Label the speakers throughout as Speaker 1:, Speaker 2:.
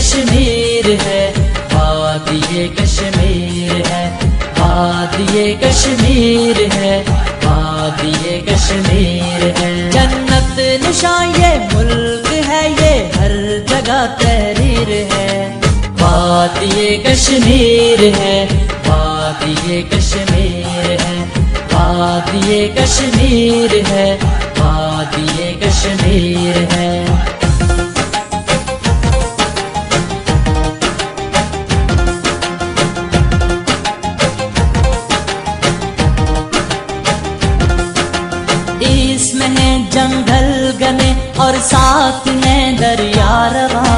Speaker 1: कश्मीर है, वादिये कश्मीर है, वादिये कश्मीर है, वादिये कश्मीर है। जन्नत निशान ये मुल्क है, ये हर जगह तहरीर है। वादिये कश्मीर है, वादिये कश्मीर है, वादिये कश्मीर है, वादिये कश्मीर है। इसमें है जंगल घने और साथ है दरिया रवा।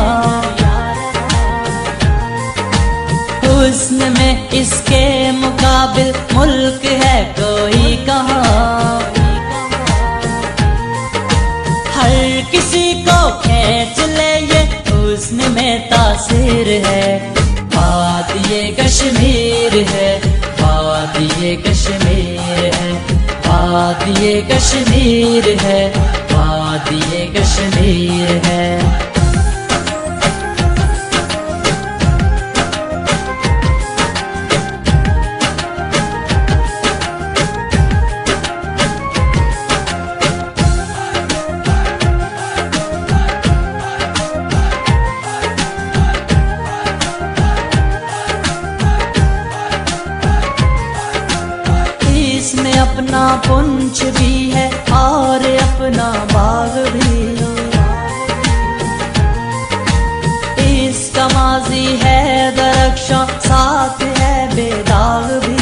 Speaker 1: हुस्न में इसके मुकाबिल मुल्क है कोई कहाँ। हर किसी को खींच ले ये हुस्न में तासीर है। वादिये कश्मीर है, वादिये कश्मीर है, वादिये कश्मीर है, वादिये कश्मीर है। इसमें अपना पुंछ भी है और अपना बाग भी। इसका माजी है दरख्शां, साथ है बेदाग भी।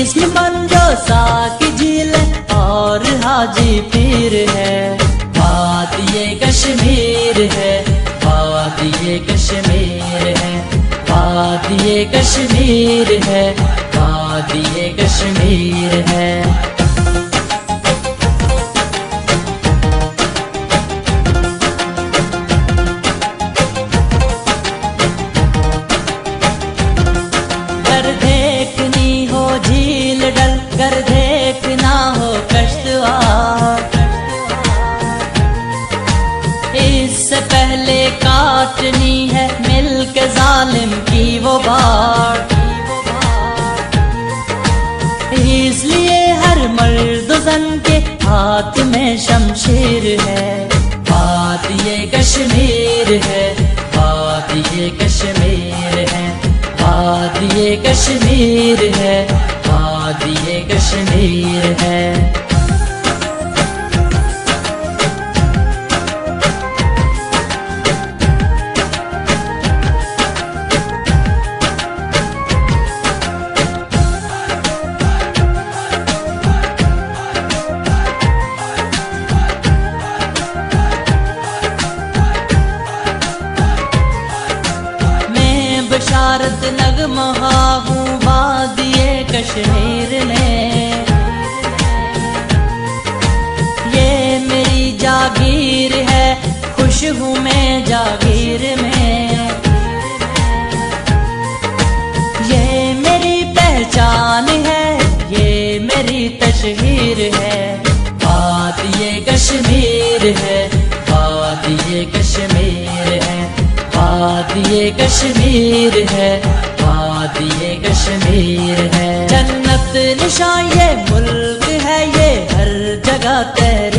Speaker 1: इसमें बंजो साकी झील और हाजी पीर है। वादिये कश्मीर है, वादिये कश्मीर है, वादिये कश्मीर है, वादिये कश्मीर है। गर देखनी हो झील डल, गर देखना हो कश्तवार, इससे पहले काटनी है मिलके जालिम की वो बात। इसलिए हर मर्द जन के हाथ में शमशीर है। वादिये कश्मीर है, वादिये कश्मीर है, वादिये कश्मीर है, वादिये कश्मीर है। बशारत नगमहा हूँ वादिये कश्मीर में। ये मेरी जागीर है, खुश हूँ मैं जागीर में। ये मेरी पहचान है, ये मेरी तशहीर है। वादिये कश्मीर है, वादिये कश्मीर है, वादिये कश्मीर है, वादिये कश्मीर है। जन्नत निशान ये मुल्क है, ये हर जगह तहरीर